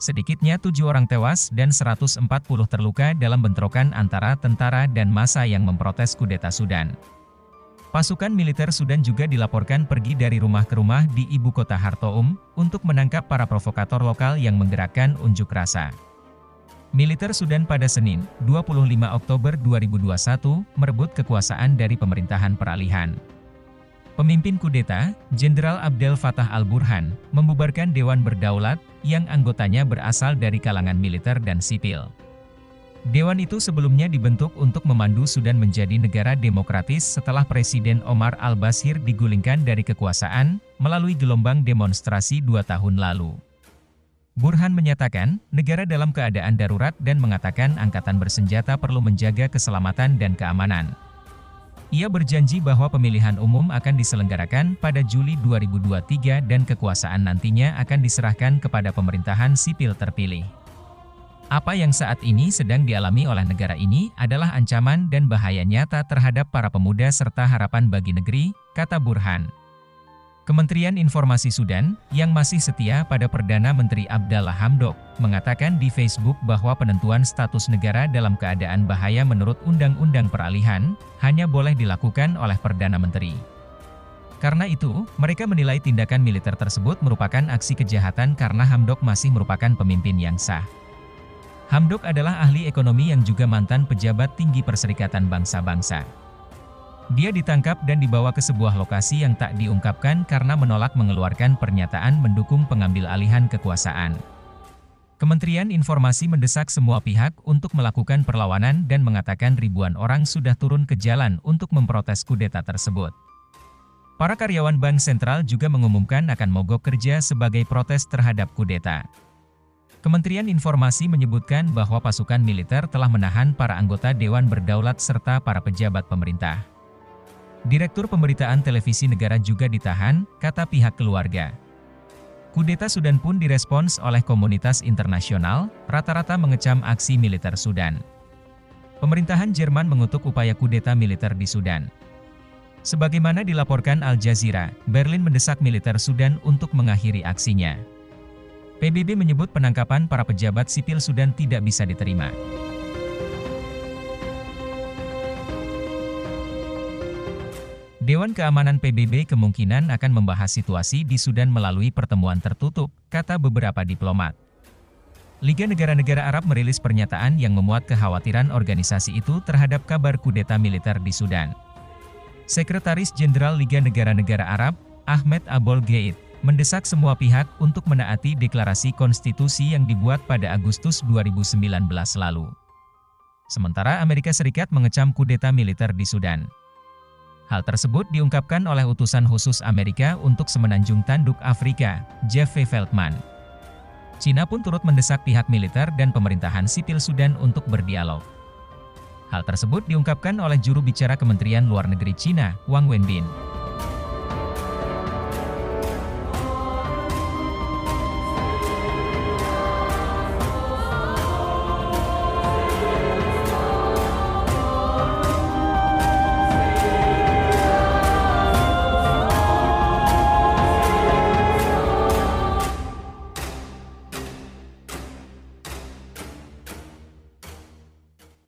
Sedikitnya 7 orang tewas dan 140 terluka dalam bentrokan antara tentara dan massa yang memprotes kudeta Sudan. Pasukan militer Sudan juga dilaporkan pergi dari rumah ke rumah di ibu kota Khartoum untuk menangkap para provokator lokal yang menggerakkan unjuk rasa. Militer Sudan pada Senin, 25 Oktober 2021, merebut kekuasaan dari pemerintahan peralihan. Pemimpin kudeta, Jenderal Abdel Fattah al-Burhan, membubarkan Dewan Berdaulat, yang anggotanya berasal dari kalangan militer dan sipil. Dewan itu sebelumnya dibentuk untuk memandu Sudan menjadi negara demokratis setelah Presiden Omar al-Bashir digulingkan dari kekuasaan, melalui gelombang demonstrasi 2 tahun lalu. Burhan menyatakan, negara dalam keadaan darurat dan mengatakan angkatan bersenjata perlu menjaga keselamatan dan keamanan. Ia berjanji bahwa pemilihan umum akan diselenggarakan pada Juli 2023 dan kekuasaan nantinya akan diserahkan kepada pemerintahan sipil terpilih. Apa yang saat ini sedang dialami oleh negara ini adalah ancaman dan bahaya nyata terhadap para pemuda serta harapan bagi negeri, kata Burhan. Kementerian Informasi Sudan, yang masih setia pada Perdana Menteri Abdallah Hamdok, mengatakan di Facebook bahwa penentuan status negara dalam keadaan bahaya menurut Undang-Undang Peralihan, hanya boleh dilakukan oleh Perdana Menteri. Karena itu, mereka menilai tindakan militer tersebut merupakan aksi kejahatan karena Hamdok masih merupakan pemimpin yang sah. Hamdok adalah ahli ekonomi yang juga mantan pejabat tinggi Perserikatan Bangsa-Bangsa. Dia ditangkap dan dibawa ke sebuah lokasi yang tak diungkapkan karena menolak mengeluarkan pernyataan mendukung pengambil alihan kekuasaan. Kementerian Informasi mendesak semua pihak untuk melakukan perlawanan dan mengatakan ribuan orang sudah turun ke jalan untuk memprotes kudeta tersebut. Para karyawan Bank Sentral juga mengumumkan akan mogok kerja sebagai protes terhadap kudeta. Kementerian Informasi menyebutkan bahwa pasukan militer telah menahan para anggota Dewan Berdaulat serta para pejabat pemerintah. Direktur Pemberitaan Televisi Negara juga ditahan, kata pihak keluarga. Kudeta Sudan pun direspons oleh komunitas internasional, rata-rata mengecam aksi militer Sudan. Pemerintahan Jerman mengutuk upaya kudeta militer di Sudan. Sebagaimana dilaporkan Al Jazeera, Berlin mendesak militer Sudan untuk mengakhiri aksinya. PBB menyebut penangkapan para pejabat sipil Sudan tidak bisa diterima. Dewan Keamanan PBB kemungkinan akan membahas situasi di Sudan melalui pertemuan tertutup, kata beberapa diplomat. Liga Negara-Negara Arab merilis pernyataan yang memuat kekhawatiran organisasi itu terhadap kabar kudeta militer di Sudan. Sekretaris Jenderal Liga Negara-Negara Arab, Ahmed Abol Gheit, mendesak semua pihak untuk menaati deklarasi konstitusi yang dibuat pada Agustus 2019 lalu. Sementara Amerika Serikat mengecam kudeta militer di Sudan. Hal tersebut diungkapkan oleh utusan khusus Amerika untuk Semenanjung Tanduk Afrika, Jeff V. Feldman. Cina pun turut mendesak pihak militer dan pemerintahan sipil Sudan untuk berdialog. Hal tersebut diungkapkan oleh juru bicara Kementerian Luar Negeri Cina, Wang Wenbin.